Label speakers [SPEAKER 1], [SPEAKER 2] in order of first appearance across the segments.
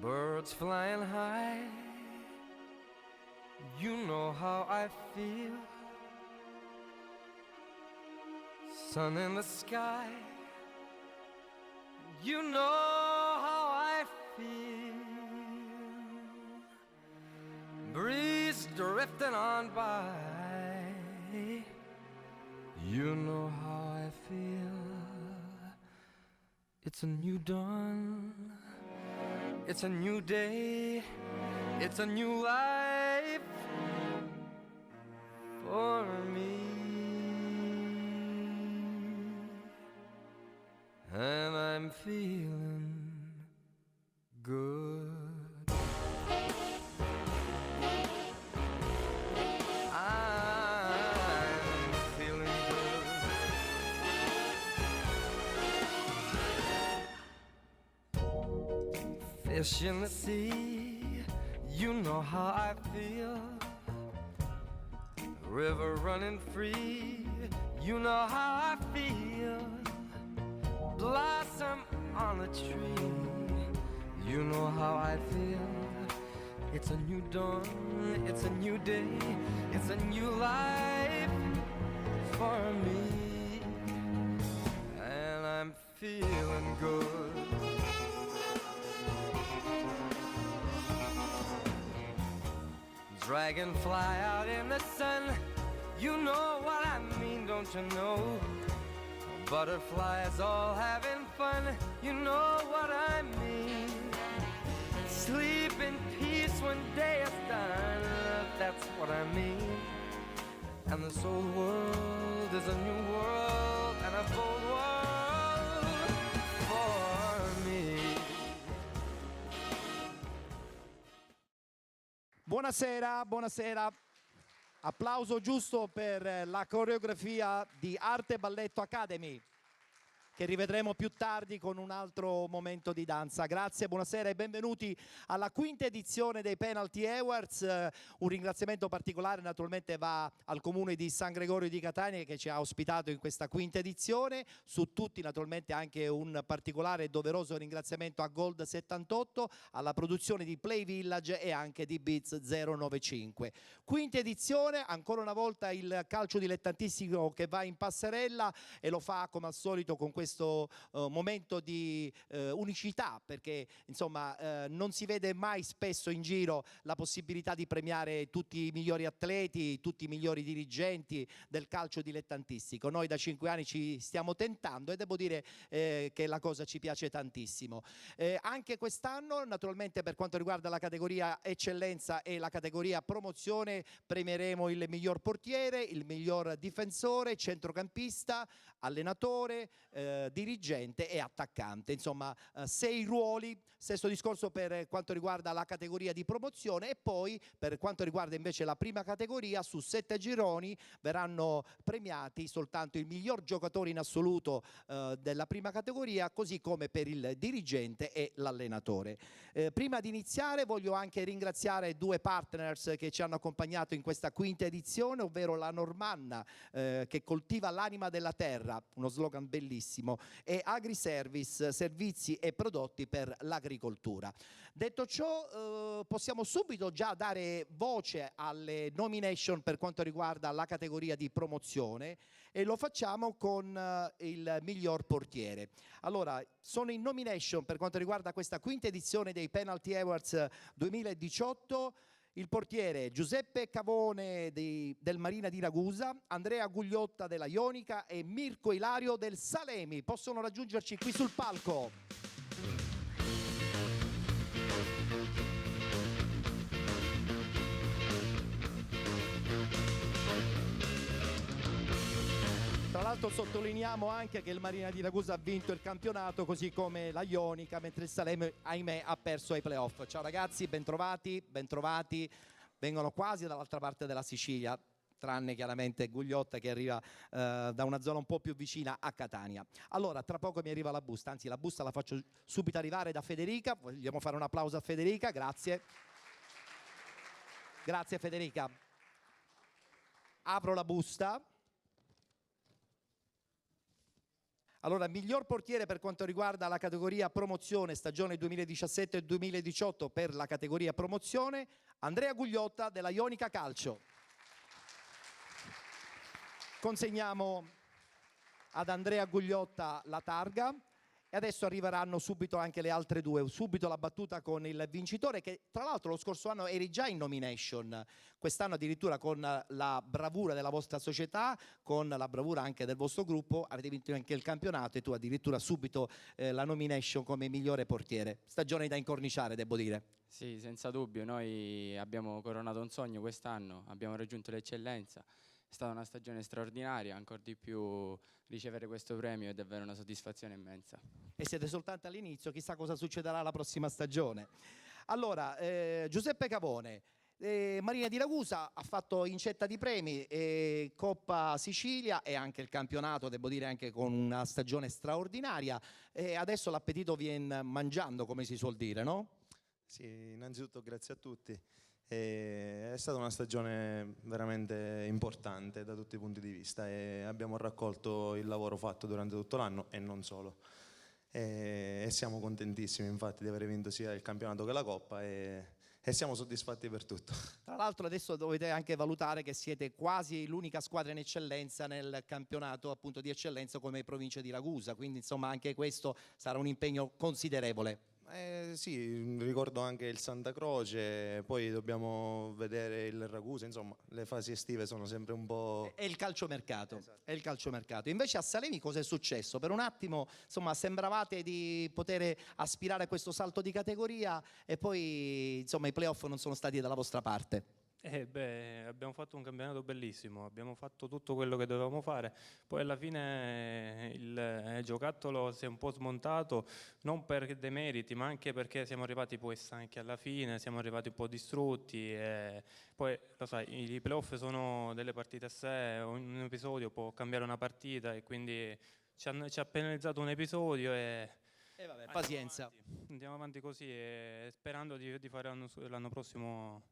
[SPEAKER 1] Birds flying high, you know how I feel. Sun in the sky, you know how I feel. Breeze drifting on by, you know how I feel. It's a new dawn, it's a new day, it's a new life for me. And I'm feeling good. I'm feeling good. Fish in the sea, you know how I feel. River running free, you know how I feel. Blossom on a tree, you know how I feel. It's a new dawn, it's a new day, it's a new life for me. And I'm feeling good. Dragonfly out in the sun, you know what I mean, don't you know? Butterflies all having fun, you know what I mean. Sleep in peace when day is done, that's what I mean. And this old world is a new world and a bold world for me.
[SPEAKER 2] Buonasera, buonasera. Applauso giusto per la coreografia di Arte Balletto Academy, che rivedremo più tardi con un altro momento di danza. Grazie, buonasera e benvenuti alla quinta edizione dei Penalty Awards. Un ringraziamento particolare naturalmente va al Comune di San Gregorio di Catania che ci ha ospitato in questa quinta edizione. Su tutti naturalmente anche un particolare e doveroso ringraziamento a Gold 78, alla produzione di Play Village e anche di Beats 095. Quinta edizione, ancora una volta il calcio dilettantistico che va in passerella e lo fa come al solito con questo momento di unicità, perché insomma non si vede mai spesso in giro la possibilità di premiare tutti i migliori atleti, tutti i migliori dirigenti del calcio dilettantistico. Noi da 5 anni ci stiamo tentando e devo dire che la cosa ci piace tantissimo. Anche quest'anno naturalmente per quanto riguarda la categoria eccellenza e la categoria promozione premieremo il miglior portiere, il miglior difensore, centrocampista, allenatore, dirigente e attaccante. Insomma 6 ruoli, stesso discorso per quanto riguarda la categoria di promozione e poi per quanto riguarda invece la prima categoria su 7 gironi verranno premiati soltanto il miglior giocatore in assoluto della prima categoria, così come per il dirigente e l'allenatore. Prima di iniziare voglio anche ringraziare 2 partners che ci hanno accompagnato in questa quinta edizione, ovvero la Normanna che coltiva l'anima della terra, uno slogan bellissimo, e Agriservice, servizi e prodotti per l'agricoltura. Detto ciò possiamo subito già dare voce alle nomination per quanto riguarda la categoria di promozione e lo facciamo con il miglior portiere. Allora, sono in nomination per quanto riguarda questa quinta edizione dei Penalty Awards 2018 il portiere Giuseppe Cavone del Marina di Ragusa, Andrea Gugliotta della Ionica e Mirko Ilario del Salemi. Possono raggiungerci qui sul palco. Tra l'altro sottolineiamo anche che il Marina di Ragusa ha vinto il campionato, così come la Ionica, mentre il Salemi, ahimè, ha perso ai playoff. Ciao ragazzi, bentrovati, bentrovati. Vengono quasi dall'altra parte della Sicilia, tranne chiaramente Gugliotta che arriva da una zona un po' più vicina a Catania. Allora, tra poco mi arriva la busta, anzi la busta la faccio subito arrivare da Federica. Vogliamo fare un applauso a Federica, grazie. Grazie Federica. Apro la busta. Allora, miglior portiere per quanto riguarda la categoria promozione stagione 2017-2018 per la categoria promozione, Andrea Gugliotta della Ionica Calcio. Consegniamo ad Andrea Gugliotta la targa e adesso arriveranno subito anche le altre due. Subito la battuta con il vincitore, che tra l'altro lo scorso anno eri già in nomination, quest'anno addirittura con la bravura della vostra società, con la bravura anche del vostro gruppo, avete vinto anche il campionato e tu addirittura subito la nomination come migliore portiere. Stagione da incorniciare, devo dire.
[SPEAKER 3] Sì, senza dubbio, noi abbiamo coronato un sogno quest'anno, abbiamo raggiunto l'eccellenza. È stata una stagione straordinaria, ancora di più ricevere questo premio è davvero una soddisfazione immensa.
[SPEAKER 2] E siete soltanto all'inizio, chissà cosa succederà la prossima stagione. Allora, Giuseppe Cavone, Marina di Ragusa ha fatto incetta di premi, Coppa Sicilia e anche il campionato, devo dire anche con una stagione straordinaria, e adesso l'appetito viene mangiando, come si suol dire, no?
[SPEAKER 4] Sì, innanzitutto grazie a tutti. È stata una stagione veramente importante da tutti i punti di vista e abbiamo raccolto il lavoro fatto durante tutto l'anno e non solo. E siamo contentissimi infatti di aver vinto sia il campionato che la Coppa e siamo soddisfatti per tutto.
[SPEAKER 2] Tra l'altro adesso dovete anche valutare che siete quasi l'unica squadra in eccellenza nel campionato appunto di eccellenza come provincia di Ragusa, quindi insomma anche questo sarà un impegno considerevole.
[SPEAKER 4] Sì, ricordo anche il Santa Croce, poi dobbiamo vedere il Ragusa, insomma le fasi estive sono sempre un po'...
[SPEAKER 2] È il calciomercato,
[SPEAKER 4] Esatto.
[SPEAKER 2] è il calciomercato. Invece a Salemi cosa è successo? Per un attimo insomma sembravate di poter aspirare a questo salto di categoria e poi insomma i playoff non sono stati dalla vostra parte.
[SPEAKER 5] Abbiamo fatto un campionato bellissimo, abbiamo fatto tutto quello che dovevamo fare, poi alla fine il giocattolo si è un po' smontato, non per demeriti, ma anche perché siamo arrivati poi stanchi alla fine, siamo arrivati un po' distrutti e poi lo sai, i playoff sono delle partite a sé, un episodio può cambiare una partita e quindi ci ha penalizzato un episodio e
[SPEAKER 2] Vabbè, pazienza.
[SPEAKER 5] andiamo avanti così e sperando di fare l'anno prossimo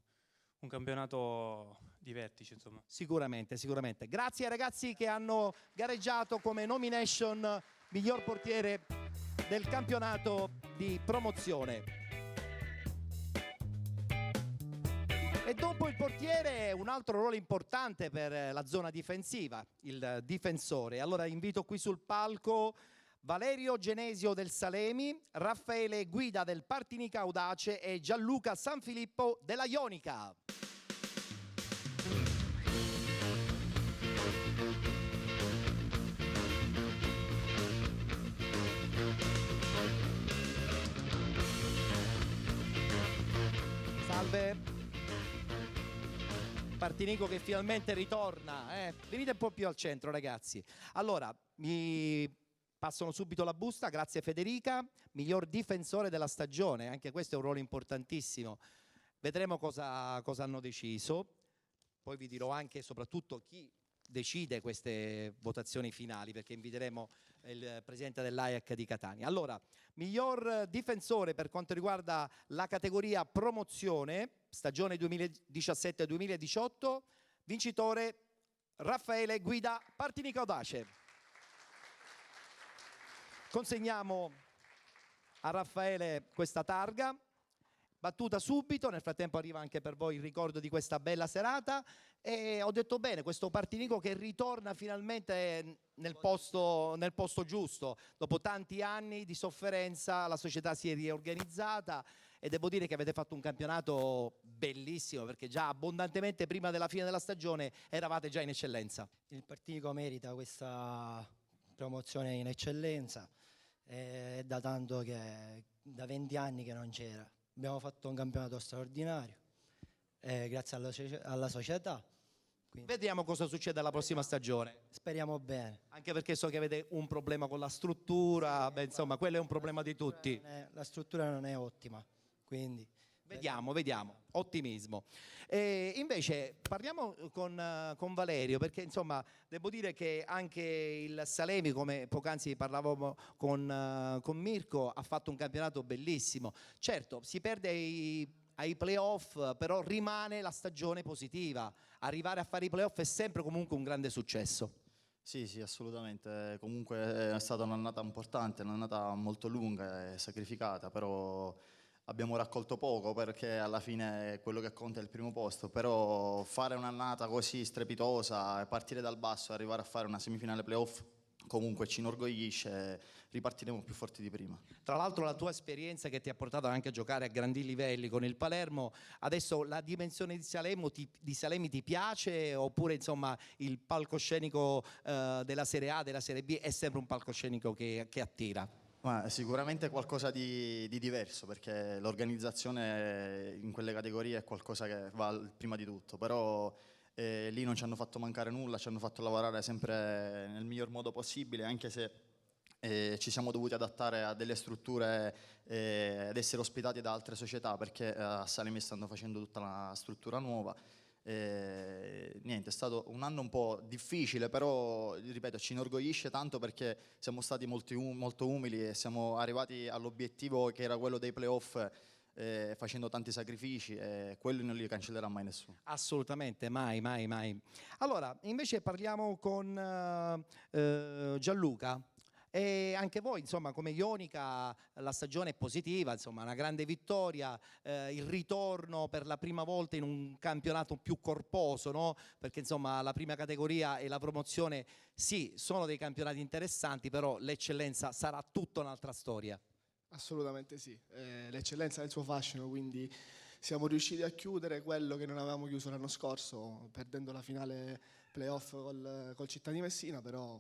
[SPEAKER 5] un campionato di vertice, insomma.
[SPEAKER 2] Sicuramente, sicuramente. Grazie ai ragazzi che hanno gareggiato come nomination miglior portiere del campionato di promozione. E dopo il portiere un altro ruolo importante per la zona difensiva, il difensore. Allora invito qui sul palco Valerio Genesio del Salemi, Raffaele Guida del Partinica Audace e Gianluca Sanfilippo della Ionica. Salve. Partinico che finalmente ritorna. Venite un po' più al centro, ragazzi. Allora, mi passano subito la busta, grazie Federica, miglior difensore della stagione, anche questo è un ruolo importantissimo. Vedremo cosa hanno deciso, poi vi dirò anche e soprattutto chi decide queste votazioni finali, perché inviteremo il presidente dell'AIAC di Catania. Allora, miglior difensore per quanto riguarda la categoria promozione, stagione 2017-2018, vincitore Raffaele Guida, Partinica Audace. Consegniamo a Raffaele questa targa, battuta subito, nel frattempo arriva anche per voi il ricordo di questa bella serata e ho detto bene, questo Partinico che ritorna finalmente nel posto giusto, dopo tanti anni di sofferenza la società si è riorganizzata e devo dire che avete fatto un campionato bellissimo perché già abbondantemente prima della fine della stagione eravate già in eccellenza.
[SPEAKER 6] Il Partinico merita questa promozione in eccellenza, è da tanto che da 20 anni che non c'era. Abbiamo fatto un campionato straordinario, grazie alla società. Quindi
[SPEAKER 2] Vediamo cosa succede alla prossima stagione.
[SPEAKER 6] speriamo bene.
[SPEAKER 2] Anche perché so che avete un problema con la struttura, beh, insomma, quello è un problema di tutti.
[SPEAKER 6] La struttura non è ottima, quindi
[SPEAKER 2] Vediamo, ottimismo. Invece parliamo con Valerio, perché insomma devo dire che anche il Salemi, come poc'anzi parlavamo con Mirko, ha fatto un campionato bellissimo. Certo, si perde ai playoff, però rimane la stagione positiva. Arrivare a fare i playoff è sempre comunque un grande successo.
[SPEAKER 7] Sì, sì, assolutamente. Comunque è stata un'annata importante, un'annata molto lunga e sacrificata, però abbiamo raccolto poco perché alla fine quello che conta è il primo posto, però fare un'annata così strepitosa, partire dal basso e arrivare a fare una semifinale playoff comunque ci inorgoglisce, ripartiremo più forti di prima.
[SPEAKER 2] Tra l'altro la tua esperienza che ti ha portato anche a giocare a grandi livelli con il Palermo, adesso la dimensione di Salemi ti piace oppure insomma il palcoscenico della Serie A, della Serie B è sempre un palcoscenico che attira?
[SPEAKER 7] Ma sicuramente qualcosa di diverso perché l'organizzazione in quelle categorie è qualcosa che va prima di tutto, però lì non ci hanno fatto mancare nulla, ci hanno fatto lavorare sempre nel miglior modo possibile, anche se ci siamo dovuti adattare a delle strutture ed essere ospitati da altre società perché a Salemi stanno facendo tutta la struttura nuova. Niente, è stato un anno un po' difficile, però ripeto, ci inorgoglisce tanto perché siamo stati molto umili e siamo arrivati all'obiettivo che era quello dei playoff facendo tanti sacrifici e quelli non li cancellerà mai nessuno.
[SPEAKER 2] Assolutamente, mai, mai, mai. Allora, invece parliamo con Gianluca. E anche voi, insomma, come Ionica, la stagione è positiva, insomma, una grande vittoria, il ritorno per la prima volta in un campionato più corposo, no? Perché insomma la prima categoria e la promozione, sì, sono dei campionati interessanti, però l'eccellenza sarà tutta un'altra storia.
[SPEAKER 8] Assolutamente sì, l'eccellenza ha il suo fascino, quindi siamo riusciti a chiudere quello che non avevamo chiuso l'anno scorso, perdendo la finale playoff col Città di Messina, però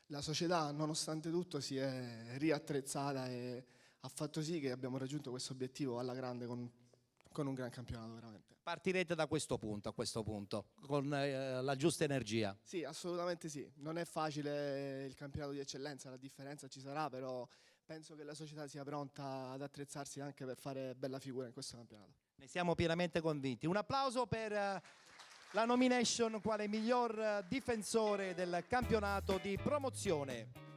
[SPEAKER 8] la società nonostante tutto si è riattrezzata e ha fatto sì che abbiamo raggiunto questo obiettivo alla grande con un gran campionato veramente.
[SPEAKER 2] Partirete da questo punto, a questo punto, con la giusta energia.
[SPEAKER 8] Sì, assolutamente sì, non è facile il campionato di eccellenza, la differenza ci sarà, però penso che la società sia pronta ad attrezzarsi anche per fare bella figura in questo campionato.
[SPEAKER 2] Ne siamo pienamente convinti. Un applauso per la nomination quale miglior difensore del campionato di promozione.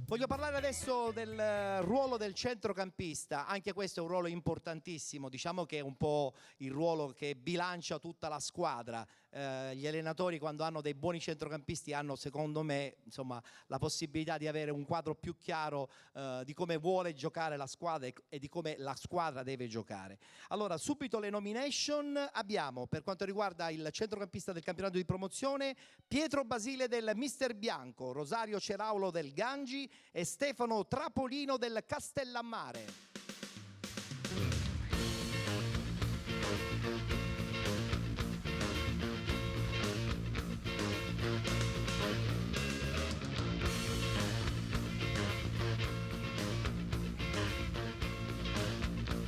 [SPEAKER 2] Voglio parlare adesso del ruolo del centrocampista, anche questo è un ruolo importantissimo, diciamo che è un po' il ruolo che bilancia tutta la squadra. Gli allenatori quando hanno dei buoni centrocampisti hanno secondo me insomma, la possibilità di avere un quadro più chiaro di come vuole giocare la squadra e di come la squadra deve giocare. Allora subito le nomination abbiamo per quanto riguarda il centrocampista del campionato di promozione Pietro Basile del Mister Bianco, Rosario Ceraulo del Gangi e Stefano Trapolino del Castellammare.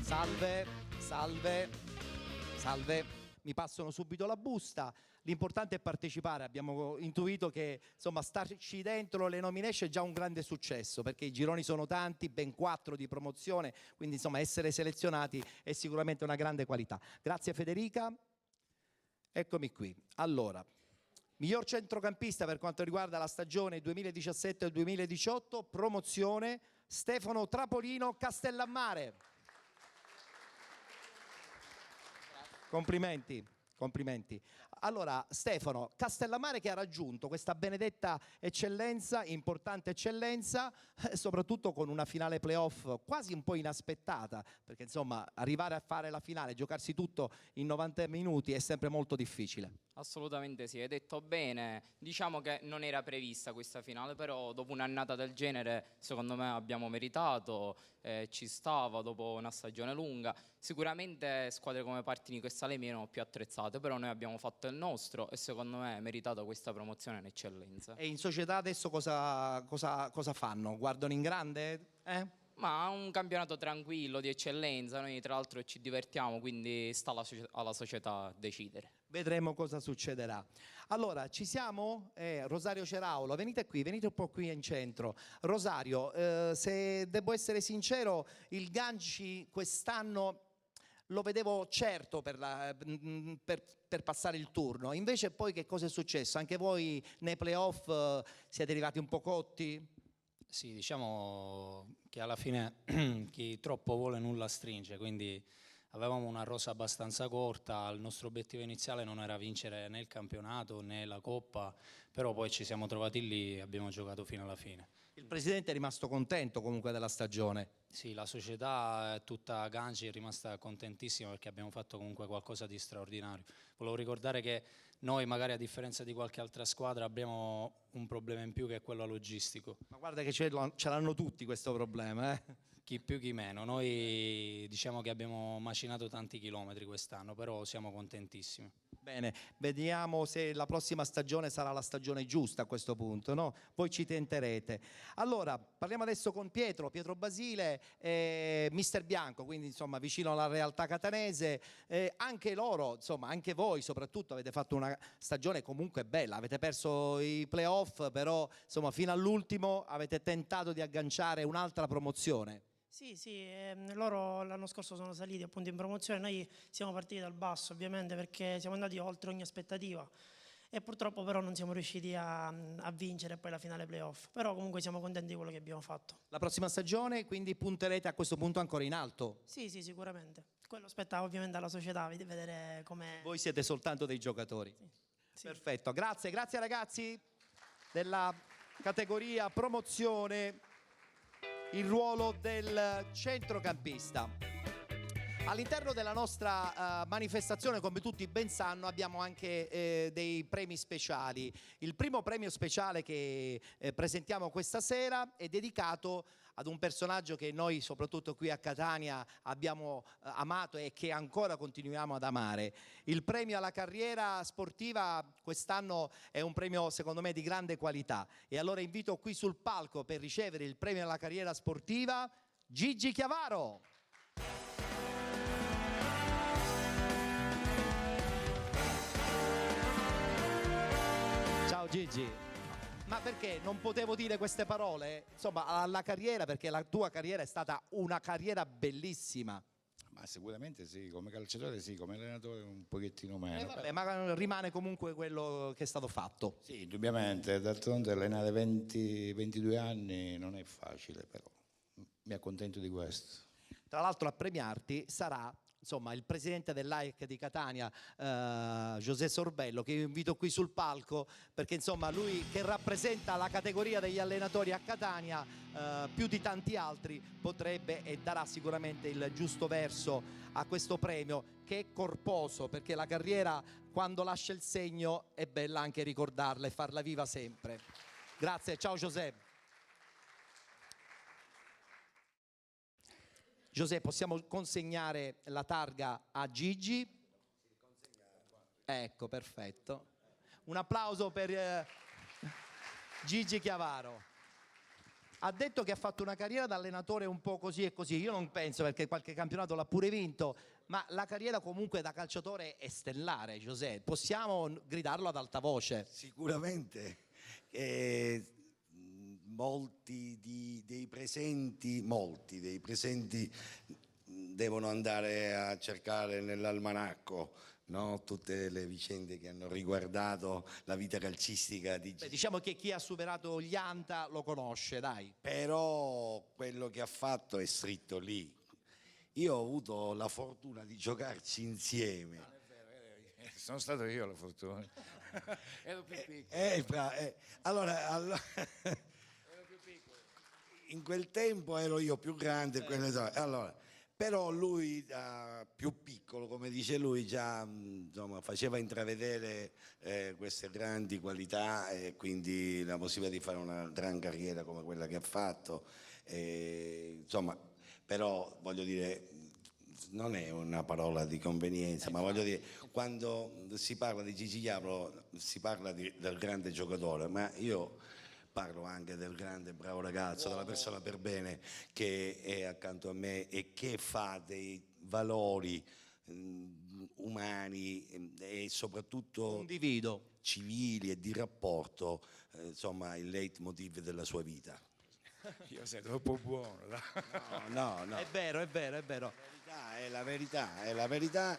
[SPEAKER 2] Salve, salve, salve, mi passano subito la busta. L'importante è partecipare, abbiamo intuito che insomma starci dentro le nomination è già un grande successo perché i gironi sono tanti, ben 4 di promozione, quindi insomma essere selezionati è sicuramente una grande qualità. Grazie Federica, eccomi qui. Allora, miglior centrocampista per quanto riguarda la stagione 2017-2018, promozione Stefano Trapolino Castellammare. Complimenti, complimenti. Allora, Stefano, Castellammare che ha raggiunto questa benedetta eccellenza, importante eccellenza, soprattutto con una finale playoff quasi un po' inaspettata, perché insomma arrivare a fare la finale, giocarsi tutto in 90 minuti è sempre molto difficile.
[SPEAKER 9] Assolutamente sì, hai detto bene, diciamo che non era prevista questa finale, però dopo un'annata del genere secondo me abbiamo meritato, ci stava dopo una stagione lunga. Sicuramente squadre come Partinico e Salemi erano più attrezzate, però noi abbiamo fatto il nostro e secondo me è meritato questa promozione in eccellenza.
[SPEAKER 2] E in società adesso cosa fanno? Guardano in grande?
[SPEAKER 9] Ma un campionato tranquillo, di eccellenza, noi tra l'altro ci divertiamo, quindi sta alla società decidere.
[SPEAKER 2] Vedremo cosa succederà. Allora, ci siamo? Rosario Ceraulo, venite qui, venite un po' qui in centro. Rosario, se devo essere sincero, il Ganci quest'anno lo vedevo certo per passare il turno. Invece poi che cosa è successo? Anche voi nei playoff siete arrivati un po' cotti?
[SPEAKER 10] Sì, diciamo che alla fine chi troppo vuole nulla stringe, quindi avevamo una rosa abbastanza corta, il nostro obiettivo iniziale non era vincere né il campionato né la Coppa, però poi ci siamo trovati lì e abbiamo giocato fino alla fine.
[SPEAKER 2] Il presidente è rimasto contento comunque della stagione.
[SPEAKER 10] Sì, la società tutta Ganci è rimasta contentissima perché abbiamo fatto comunque qualcosa di straordinario. Volevo ricordare che noi magari a differenza di qualche altra squadra abbiamo un problema in più che è quello logistico.
[SPEAKER 2] Ma guarda che ce l'hanno tutti questo problema, eh?
[SPEAKER 10] Chi più chi meno, noi diciamo che abbiamo macinato tanti chilometri quest'anno, però siamo contentissimi.
[SPEAKER 2] Bene, vediamo se la prossima stagione sarà la stagione giusta a questo punto, no? Voi ci tenterete. Allora, parliamo adesso con Pietro Basile, mister Bianco, quindi insomma vicino alla realtà catanese. Anche loro, insomma anche voi soprattutto avete fatto una stagione comunque bella, avete perso i playoff, però insomma fino all'ultimo avete tentato di agganciare un'altra promozione.
[SPEAKER 11] Sì, loro l'anno scorso sono saliti appunto in promozione, noi siamo partiti dal basso ovviamente perché siamo andati oltre ogni aspettativa e purtroppo però non siamo riusciti a vincere poi la finale playoff, però comunque siamo contenti di quello che abbiamo fatto.
[SPEAKER 2] La prossima stagione quindi punterete a questo punto ancora in alto?
[SPEAKER 11] Sì, sicuramente, quello spetta ovviamente alla società, vedere come...
[SPEAKER 2] Voi siete soltanto dei giocatori?
[SPEAKER 11] Sì.
[SPEAKER 2] Perfetto, grazie ragazzi della categoria promozione. Il ruolo del centrocampista. All'interno della nostra manifestazione, come tutti ben sanno, abbiamo anche dei premi speciali. Il primo premio speciale che presentiamo questa sera è dedicato ad un personaggio che noi, soprattutto qui a Catania, abbiamo amato e che ancora continuiamo ad amare. Il premio alla carriera sportiva quest'anno è un premio, secondo me, di grande qualità. E allora invito qui sul palco per ricevere il premio alla carriera sportiva Gigi Chiavaro. Ciao Gigi. Ma perché non potevo dire queste parole? Insomma, alla carriera, perché la tua carriera è stata una carriera bellissima.
[SPEAKER 12] Ma sicuramente sì, come calciatore sì, come allenatore un pochettino meno.
[SPEAKER 2] Vabbè, ma rimane comunque quello che è stato fatto.
[SPEAKER 12] Sì, indubbiamente, d'altronde allenare 22 anni non è facile, però mi accontento di questo.
[SPEAKER 2] Tra l'altro a premiarti sarà insomma il presidente dell'AEC di Catania, José Sorbello, che io invito qui sul palco perché insomma lui che rappresenta la categoria degli allenatori a Catania più di tanti altri potrebbe e darà sicuramente il giusto verso a questo premio che è corposo, perché la carriera quando lascia il segno è bella anche ricordarla e farla viva sempre. Grazie, ciao José. José, possiamo consegnare la targa a Gigi? Ecco, perfetto. Un applauso per Gigi Chiavaro. Ha detto che ha fatto una carriera da allenatore un po' così e così. Io non penso, perché qualche campionato l'ha pure vinto, ma la carriera comunque da calciatore è stellare, José. Possiamo gridarlo ad alta voce?
[SPEAKER 13] Sicuramente. Molti dei presenti devono andare a cercare nell'almanacco, no? Tutte le vicende che hanno riguardato la vita calcistica di Gigi.
[SPEAKER 2] Diciamo che chi ha superato gli Anta lo conosce, dai.
[SPEAKER 13] Però quello che ha fatto è scritto lì. Io ho avuto la fortuna di giocarci insieme.
[SPEAKER 12] Non è vero, sono stato io la fortuna. Ero più piccolo.
[SPEAKER 13] Allora in quel tempo ero io più grande, allora, però lui più piccolo, come dice lui, già insomma, faceva intravedere queste grandi qualità e quindi la possibilità di fare una gran carriera come quella che ha fatto. Insomma, però voglio dire, non è una parola di convenienza, ma voglio dire, quando si parla di Gigi Chiavaro si parla del grande giocatore, ma io parlo anche del grande bravo ragazzo, della persona per bene che è accanto a me e che fa dei valori umani e soprattutto
[SPEAKER 2] condivido,
[SPEAKER 13] civili e di rapporto, insomma il leitmotiv della sua vita.
[SPEAKER 12] Io sei troppo buono.
[SPEAKER 13] No.
[SPEAKER 2] È vero.
[SPEAKER 13] È la verità.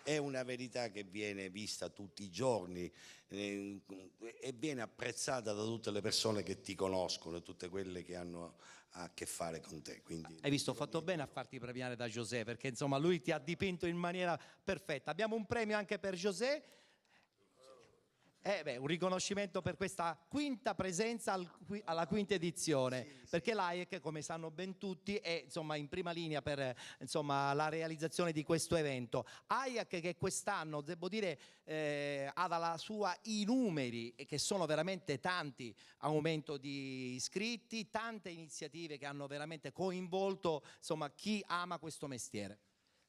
[SPEAKER 13] è una verità che viene vista tutti i giorni e viene apprezzata da tutte le persone che ti conoscono, tutte quelle che hanno a che fare con te. Quindi,
[SPEAKER 2] hai visto, ho fatto bene a farti premiare da José, perché insomma lui ti ha dipinto in maniera perfetta. Abbiamo un premio anche per José. Un riconoscimento per questa quinta presenza alla quinta edizione, perché l'AIEC, come sanno ben tutti, è insomma in prima linea per la realizzazione di questo evento. AIEC che quest'anno, devo dire, ha dalla sua i numeri, che sono veramente tanti, aumento di iscritti, tante iniziative che hanno veramente coinvolto chi ama questo mestiere.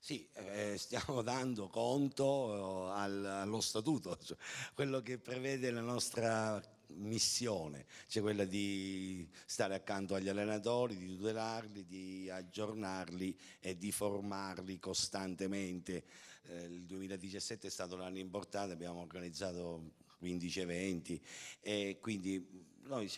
[SPEAKER 13] Sì, stiamo dando conto allo statuto, cioè quello che prevede la nostra missione, cioè quella di stare accanto agli allenatori, di tutelarli, di aggiornarli e di formarli costantemente. Il 2017 è stato un anno importante, abbiamo organizzato 15 eventi e quindi noi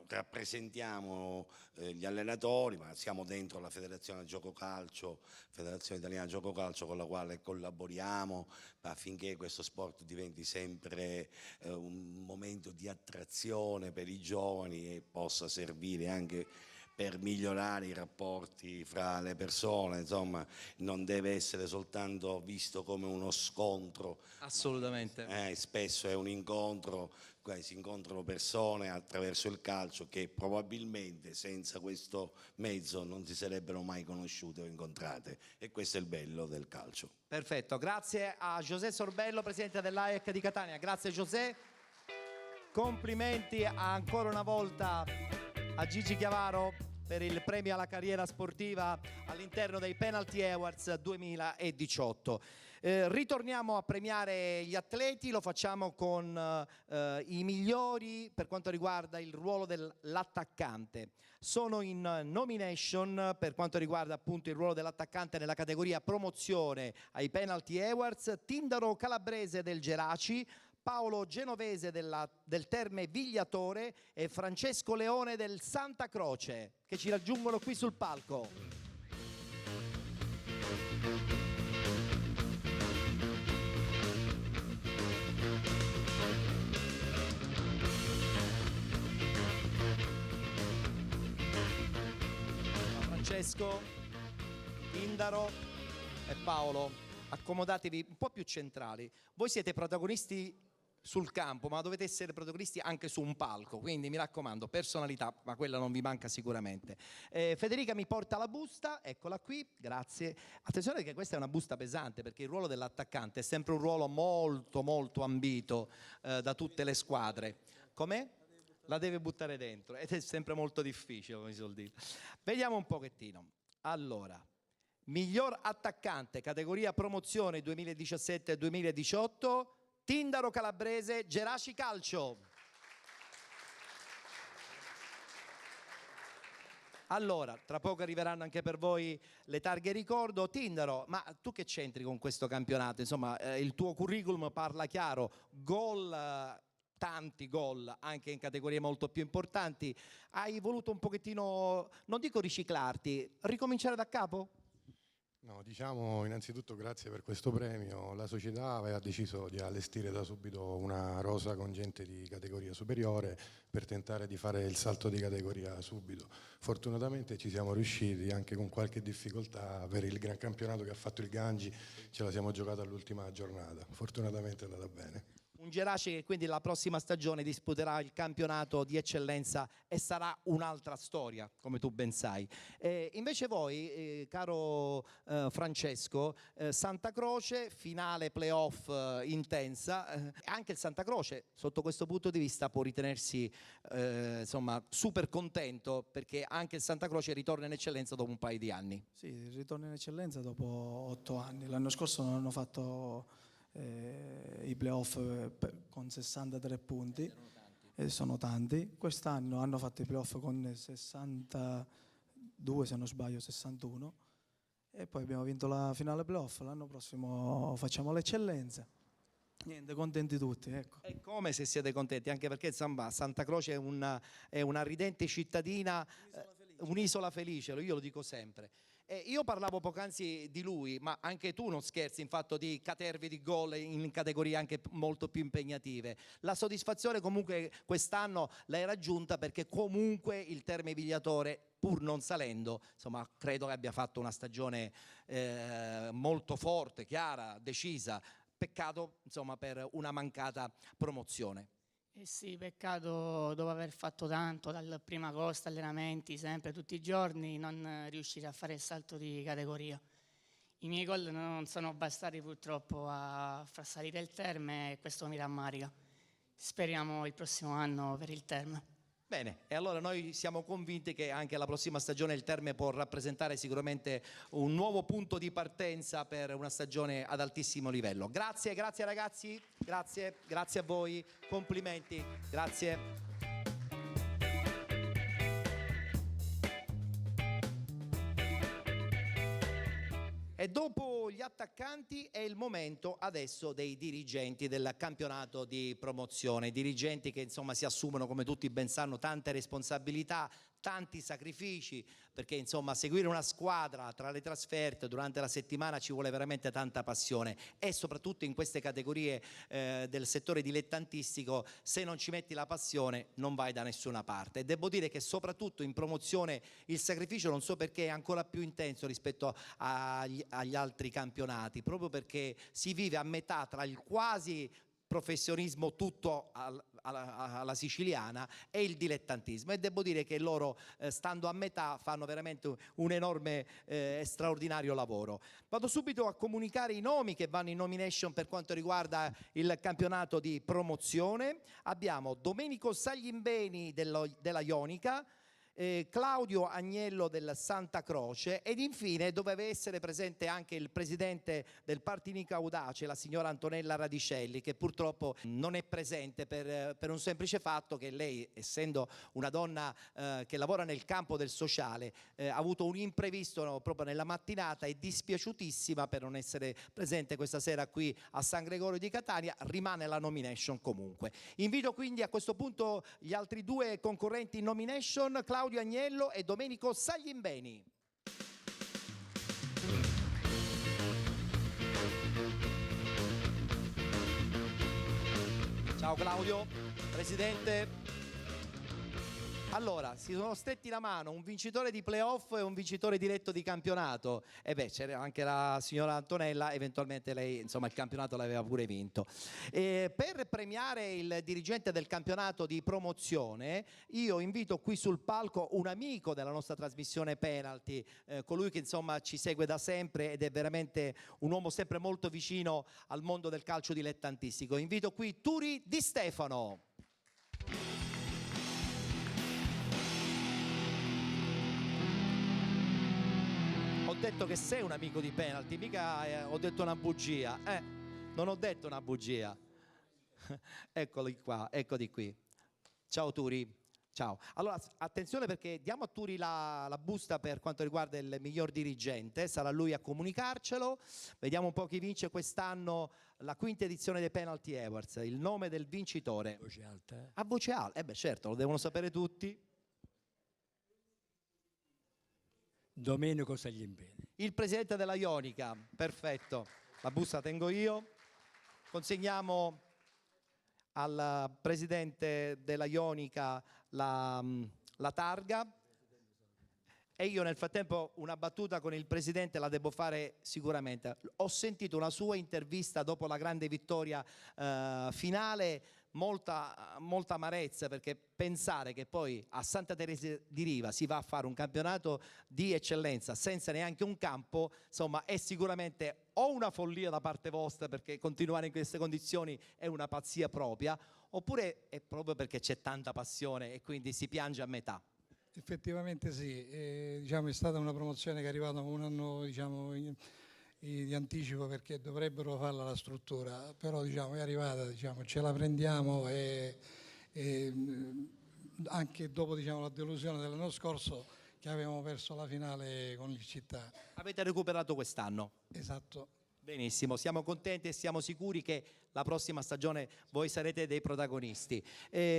[SPEAKER 13] rappresentiamo gli allenatori, ma siamo dentro la Federazione Gioco Calcio, Federazione Italiana Gioco Calcio, con la quale collaboriamo affinché questo sport diventi sempre un momento di attrazione per i giovani e possa servire anche per migliorare i rapporti fra le persone. Insomma, non deve essere soltanto visto come uno scontro.
[SPEAKER 2] Assolutamente.
[SPEAKER 13] Spesso è un incontro, si incontrano persone attraverso il calcio che probabilmente senza questo mezzo non si sarebbero mai conosciute o incontrate, e questo è il bello del calcio.
[SPEAKER 2] Perfetto, grazie a José Sorbello, presidente dell'AIEC di Catania. Grazie José, complimenti ancora una volta a Gigi Chiavaro per il premio alla carriera sportiva all'interno dei Penalty Awards 2018. Ritorniamo a premiare gli atleti, lo facciamo con i migliori per quanto riguarda il ruolo dell'attaccante. Sono in nomination per quanto riguarda appunto il ruolo dell'attaccante nella categoria promozione ai Penalty Awards Tindaro Calabrese del Geraci, Paolo Genovese del Terme Vigliatore e Francesco Leone del Santa Croce, che ci raggiungono qui sul palco. Francesco, Tindaro e Paolo, accomodatevi un po' più centrali. Voi siete protagonisti sul campo, ma dovete essere protagonisti anche su un palco, quindi mi raccomando, personalità, ma quella non vi manca sicuramente. Federica mi porta la busta, eccola qui, grazie. Attenzione che questa è una busta pesante, perché il ruolo dell'attaccante è sempre un ruolo molto molto ambito da tutte le squadre. Com'è? La deve buttare dentro ed è sempre molto difficile, come si suol dire. Vediamo un pochettino. Allora, miglior attaccante, categoria promozione 2017-2018, Tindaro Calabrese, Geraci Calcio. Allora, tra poco arriveranno anche per voi le targhe ricordo. Tindaro, ma tu che c'entri con questo campionato? Insomma, il tuo curriculum parla chiaro, gol, tanti gol anche in categorie molto più importanti. Hai voluto un pochettino, non dico riciclarti, ricominciare da capo?
[SPEAKER 14] No, diciamo innanzitutto grazie per questo premio. La società aveva deciso di allestire da subito una rosa con gente di categoria superiore per tentare di fare il salto di categoria subito. Fortunatamente ci siamo riusciti, anche con qualche difficoltà, per il gran campionato che ha fatto il Gangi ce la siamo giocata all'ultima giornata. Fortunatamente è andata bene.
[SPEAKER 2] Un Geraci che quindi la prossima stagione disputerà il campionato di eccellenza e sarà un'altra storia, come tu ben sai. Invece voi, caro Francesco, Santa Croce, finale playoff intensa, anche il Santa Croce sotto questo punto di vista può ritenersi super contento, perché anche il Santa Croce ritorna in eccellenza dopo un paio di anni.
[SPEAKER 15] Sì, ritorna in eccellenza dopo 8 anni. L'anno scorso non hanno fatto i playoff con 63 punti, sono tanti. Quest'anno hanno fatto i playoff con 62, se non sbaglio 61, e poi abbiamo vinto la finale playoff. L'anno prossimo facciamo l'eccellenza. Niente, contenti tutti, ecco.
[SPEAKER 2] È come se siete contenti, anche perché insomma, Santa Croce è una ridente cittadina, un'isola felice, io lo dico sempre. Io parlavo poc'anzi di lui, ma anche tu non scherzi in fatto di catervi di gol in categorie anche molto più impegnative. La soddisfazione comunque quest'anno l'hai raggiunta, perché comunque il Terme Vigliatore, pur non salendo, insomma, credo che abbia fatto una stagione molto forte, chiara, decisa. Peccato, insomma, per una mancata promozione.
[SPEAKER 16] Eh sì, peccato dopo aver fatto tanto, dal primo agosto, allenamenti, sempre, tutti i giorni, non riuscire a fare il salto di categoria. I miei gol non sono bastati purtroppo a far salire il Terme e questo mi rammarica. Speriamo il prossimo anno per il Terme.
[SPEAKER 2] Bene, e allora noi siamo convinti che anche la prossima stagione il Terme può rappresentare sicuramente un nuovo punto di partenza per una stagione ad altissimo livello. Grazie ragazzi, grazie a voi, complimenti, grazie. E dopo gli attaccanti è il momento adesso dei dirigenti del campionato di promozione, dirigenti che insomma si assumono, come tutti ben sanno, tante responsabilità, tanti sacrifici, perché insomma seguire una squadra tra le trasferte durante la settimana ci vuole veramente tanta passione, e soprattutto in queste categorie del settore dilettantistico, se non ci metti la passione non vai da nessuna parte. E devo dire che soprattutto in promozione il sacrificio, non so perché, è ancora più intenso rispetto agli altri campionati, proprio perché si vive a metà tra il quasi professionismo tutto alla siciliana e il dilettantismo, e devo dire che loro, stando a metà, fanno veramente un enorme e straordinario lavoro. Vado subito a comunicare i nomi che vanno in nomination per quanto riguarda il campionato di promozione. Abbiamo Domenico Saglimbeni della Ionica, Claudio Agnello del Santa Croce, ed infine doveva essere presente anche il presidente del Partinica Audace, la signora Antonella Radicelli, che purtroppo non è presente per un semplice fatto che lei, essendo una donna che lavora nel campo del sociale, ha avuto un imprevisto proprio nella mattinata, è dispiaciutissima per non essere presente questa sera qui a San Gregorio di Catania. Rimane la nomination comunque. Invito quindi a questo punto gli altri due concorrenti in nomination, Claudio Agnello e Domenico Saglimbeni. Ciao Claudio, presidente. Allora, si sono stretti la mano un vincitore di playoff e un vincitore diretto di campionato. E beh, c'era anche la signora Antonella, eventualmente lei, insomma, il campionato l'aveva pure vinto. Per premiare il dirigente del campionato di promozione, io invito qui sul palco un amico della nostra trasmissione Penalty, colui che insomma ci segue da sempre ed è veramente un uomo sempre molto vicino al mondo del calcio dilettantistico. Invito qui Turi Di Stefano. Ho detto che sei un amico di Penalty, mica ho detto una bugia. Non ho detto una bugia. Eccoli qua, eccoli qui. Ciao Turi. Ciao. Allora, attenzione, perché diamo a Turi la busta per quanto riguarda il miglior dirigente, sarà lui a comunicarcelo. Vediamo un po' chi vince quest'anno la quinta edizione dei Penalty Awards. Il nome del vincitore. A voce alta. A voce alta, beh certo, lo devono sapere tutti.
[SPEAKER 17] Domenico Saglimbeni.
[SPEAKER 2] Il presidente della Ionica, perfetto. La busta la tengo io. Consegniamo al presidente della Ionica la targa, e io nel frattempo una battuta con il presidente la devo fare sicuramente. Ho sentito una sua intervista dopo la grande vittoria finale, molta amarezza, perché pensare che poi a Santa Teresa di Riva si va a fare un campionato di eccellenza senza neanche un campo, insomma, è sicuramente o una follia da parte vostra, perché continuare in queste condizioni è una pazzia propria, oppure è proprio perché c'è tanta passione e quindi si piange a metà.
[SPEAKER 18] Effettivamente sì, diciamo, è stata una promozione che è arrivata un anno, diciamo, di anticipo, perché dovrebbero farla la struttura, però diciamo, è arrivata, diciamo, ce la prendiamo, e anche dopo, diciamo, la delusione dell'anno scorso, che avevamo perso la finale con il Città.
[SPEAKER 2] Avete recuperato quest'anno?
[SPEAKER 18] Esatto.
[SPEAKER 2] Benissimo, siamo contenti e siamo sicuri che la prossima stagione voi sarete dei protagonisti.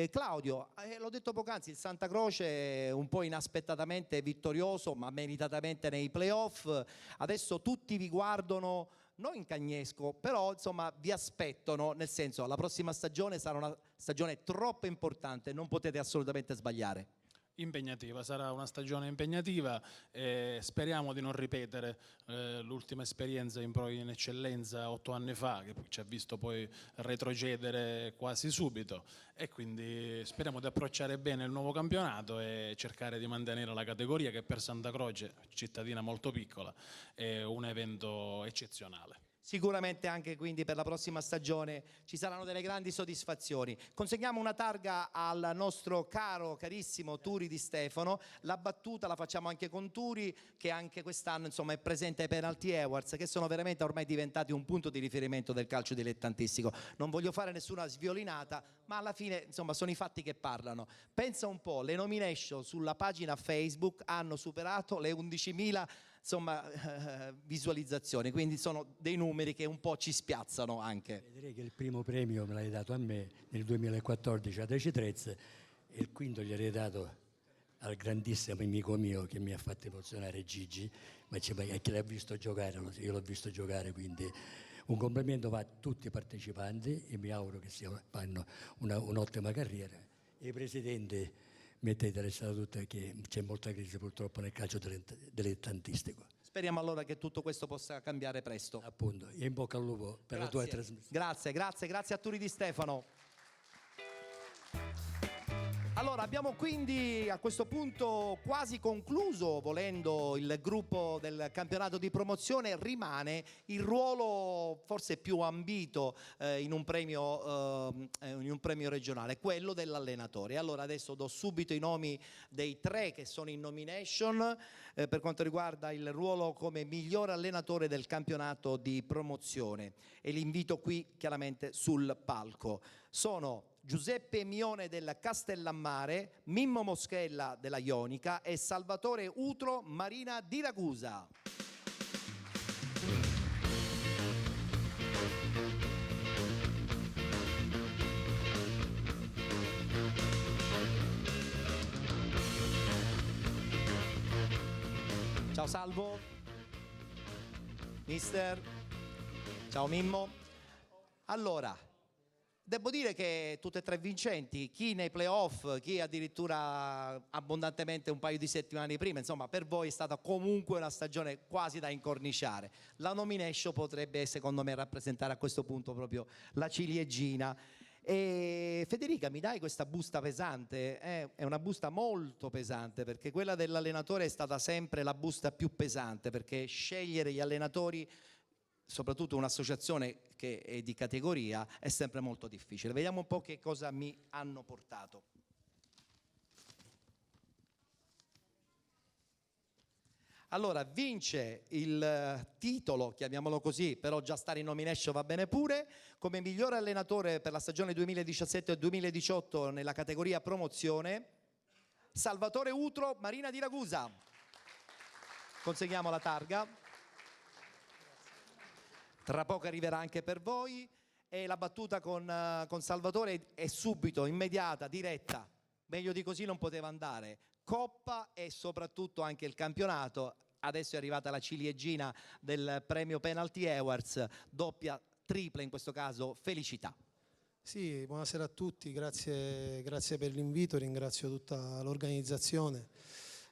[SPEAKER 2] Claudio, l'ho detto poc'anzi, il Santa Croce è un po' inaspettatamente vittorioso, ma meritatamente nei playoff. Adesso tutti vi guardano, non in cagnesco, però insomma vi aspettano, nel senso la prossima stagione sarà una stagione troppo importante, non potete assolutamente sbagliare.
[SPEAKER 19] Impegnativa, sarà una stagione impegnativa e speriamo di non ripetere l'ultima esperienza in Pro in Eccellenza 8 anni fa, che ci ha visto poi retrocedere quasi subito, e quindi speriamo di approcciare bene il nuovo campionato e cercare di mantenere la categoria, che per Santa Croce, cittadina molto piccola, è un evento eccezionale.
[SPEAKER 2] Sicuramente anche quindi per la prossima stagione ci saranno delle grandi soddisfazioni. Consegniamo una targa al nostro carissimo Turi Di Stefano. La battuta la facciamo anche con Turi, che anche quest'anno insomma è presente ai Penalty Awards, che sono veramente ormai diventati un punto di riferimento del calcio dilettantistico. Non voglio fare nessuna sviolinata, ma alla fine insomma sono i fatti che parlano. Pensa un po', le nomination sulla pagina Facebook hanno superato le 11.000 visualizzazioni, quindi sono dei numeri che un po' ci spiazzano anche.
[SPEAKER 17] Direi che il primo premio me l'hai dato a me nel 2014 a Deci Trez e il quinto gliel'hai dato al grandissimo amico mio che mi ha fatto emozionare, Gigi, ma che l'ha visto giocare, io l'ho visto giocare, quindi un complimento va a tutti i partecipanti e mi auguro che fanno un'ottima carriera. E i presidenti, mettetela tutte che c'è molta crisi purtroppo nel calcio dilettantistico.
[SPEAKER 2] Speriamo allora che tutto questo possa cambiare presto.
[SPEAKER 17] Appunto, e in bocca al lupo per la tua trasmissione.
[SPEAKER 2] Grazie a Turi Di Stefano. Allora, abbiamo quindi a questo punto quasi concluso, volendo, il gruppo del campionato di promozione. Rimane il ruolo forse più ambito in un premio regionale, quello dell'allenatore. Allora adesso do subito i nomi dei 3 che sono in nomination per quanto riguarda il ruolo come miglior allenatore del campionato di promozione, e li invito qui chiaramente sul palco. Sono Giuseppe Mione del Castellammare, Mimmo Moschella della Ionica e Salvatore Utro Marina di Ragusa. Ciao Salvo, mister, ciao Mimmo. Allora, devo dire che tutte e 3 vincenti, chi nei playoff, chi addirittura abbondantemente un paio di settimane prima, insomma per voi è stata comunque una stagione quasi da incorniciare. La nomination potrebbe secondo me rappresentare a questo punto proprio la ciliegina. E Federica, mi dai questa busta pesante? È una busta molto pesante, perché quella dell'allenatore è stata sempre la busta più pesante, perché scegliere gli allenatori, soprattutto un'associazione che è di categoria, è sempre molto difficile. Vediamo un po' che cosa mi hanno portato. Allora, vince il titolo, chiamiamolo così, però già stare in nomination va bene pure, come migliore allenatore per la stagione 2017-2018 nella categoria promozione, Salvatore Utro Marina di Ragusa. Consegniamo la targa. Tra poco arriverà anche per voi, e la battuta con Salvatore è subito, immediata, diretta. Meglio di così non poteva andare. Coppa e soprattutto anche il campionato. Adesso è arrivata la ciliegina del premio Penalty Awards, doppia, tripla in questo caso, felicità.
[SPEAKER 20] Sì, buonasera a tutti, grazie per l'invito, ringrazio tutta l'organizzazione.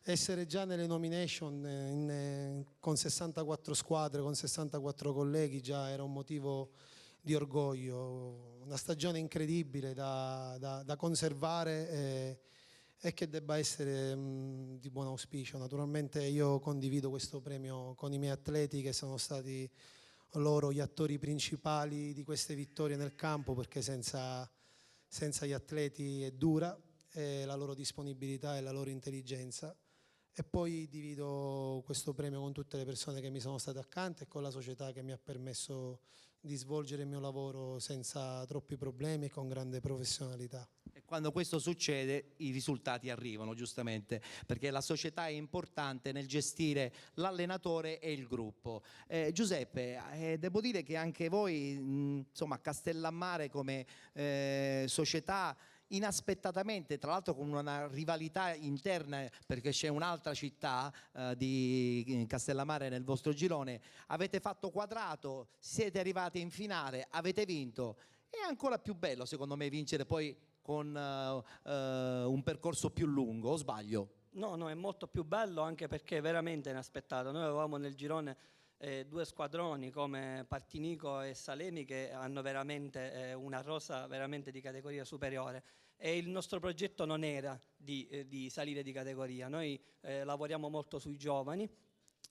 [SPEAKER 20] Essere già nelle nomination con 64 squadre, con 64 colleghi, già era un motivo di orgoglio, una stagione incredibile da conservare e che debba essere di buon auspicio. Naturalmente io condivido questo premio con i miei atleti, che sono stati loro gli attori principali di queste vittorie nel campo, perché senza gli atleti è dura, la loro disponibilità e la loro intelligenza. E poi divido questo premio con tutte le persone che mi sono state accanto e con la società che mi ha permesso di svolgere il mio lavoro senza troppi problemi e con grande professionalità.
[SPEAKER 2] E quando questo succede i risultati arrivano, giustamente, perché la società è importante nel gestire l'allenatore e il gruppo. Giuseppe, devo dire che anche voi, insomma, Castellammare come società, inaspettatamente, tra l'altro con una rivalità interna, perché c'è un'altra città di Castellammare nel vostro girone, avete fatto quadrato, siete arrivati in finale, avete vinto. È ancora più bello secondo me vincere poi con un percorso più lungo, o sbaglio?
[SPEAKER 21] No, è molto più bello, anche perché è veramente inaspettato. Noi avevamo nel girone due squadroni come Partinico e Salemi che hanno veramente una rosa veramente di categoria superiore, e il nostro progetto non era di salire di categoria. Noi lavoriamo molto sui giovani.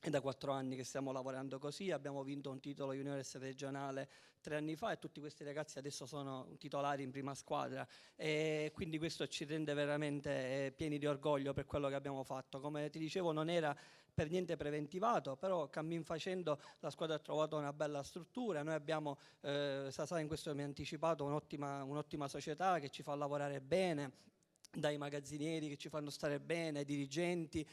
[SPEAKER 21] È da 4 anni che stiamo lavorando così, abbiamo vinto un titolo juniores regionale 3 anni fa e tutti questi ragazzi adesso sono titolari in prima squadra, e quindi questo ci rende veramente pieni di orgoglio per quello che abbiamo fatto. Come ti dicevo, non era per niente preventivato, però cammin facendo la squadra ha trovato una bella struttura. Noi abbiamo, Sasà in questo mi ha anticipato, un'ottima società che ci fa lavorare bene, dai magazzinieri che ci fanno stare bene, ai dirigenti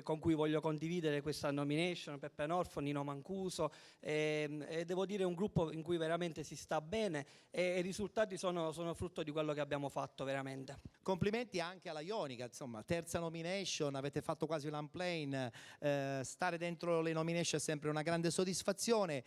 [SPEAKER 21] con cui voglio condividere questa nomination, Peppe Norfo, Nino Mancuso, e devo dire un gruppo in cui veramente si sta bene, e i risultati sono frutto di quello che abbiamo fatto veramente.
[SPEAKER 2] Complimenti anche alla Ionica, insomma, terza nomination, avete fatto quasi l'unplane, stare dentro le nomination è sempre una grande soddisfazione.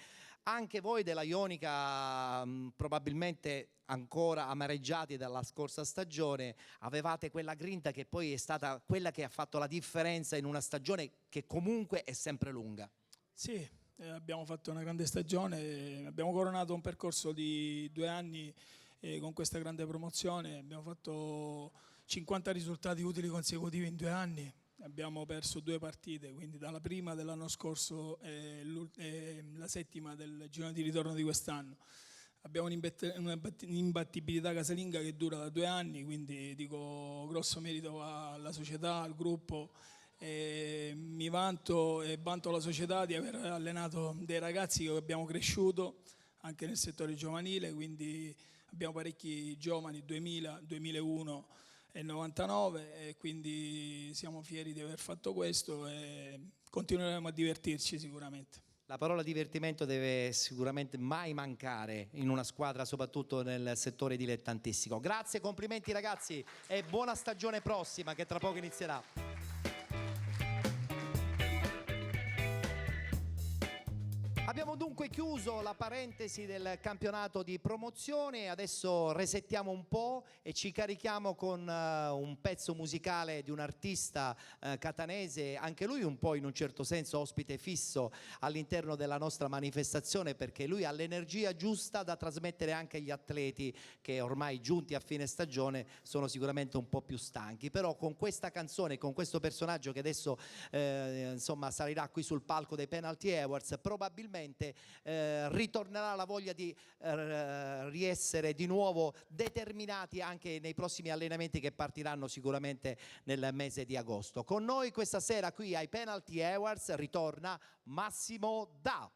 [SPEAKER 2] Anche voi della Ionica, probabilmente ancora amareggiati dalla scorsa stagione, avevate quella grinta che poi è stata quella che ha fatto la differenza in una stagione che comunque è sempre lunga.
[SPEAKER 15] Sì, abbiamo fatto una grande stagione, abbiamo coronato un percorso di 2 anni con questa grande promozione, abbiamo fatto 50 risultati utili consecutivi in 2 anni. Abbiamo perso 2 partite, quindi dalla prima dell'anno scorso e la settima del girone di ritorno di quest'anno. Abbiamo un'imbattibilità casalinga che dura da 2 anni, quindi dico grosso merito alla società, al gruppo. Mi vanto e vanto la società di aver allenato dei ragazzi che abbiamo cresciuto anche nel settore giovanile, quindi abbiamo parecchi giovani, 2000, 2001 e 99, e quindi siamo fieri di aver fatto questo e continueremo a divertirci sicuramente.
[SPEAKER 2] La parola divertimento deve sicuramente mai mancare in una squadra, soprattutto nel settore dilettantistico. Grazie, complimenti ragazzi e buona stagione prossima che tra poco inizierà. Abbiamo dunque chiuso la parentesi del campionato di promozione, adesso resettiamo un po' e ci carichiamo con un pezzo musicale di un artista catanese, anche lui un po' in un certo senso ospite fisso all'interno della nostra manifestazione, perché lui ha l'energia giusta da trasmettere anche agli atleti che ormai giunti a fine stagione sono sicuramente un po' più stanchi, però con questa canzone, con questo personaggio che adesso insomma salirà qui sul palco dei Penalty Awards, probabilmente ritornerà la voglia di riessere di nuovo determinati anche nei prossimi allenamenti che partiranno sicuramente nel mese di agosto. Con noi questa sera qui ai Penalty Awards ritorna Massimo Da.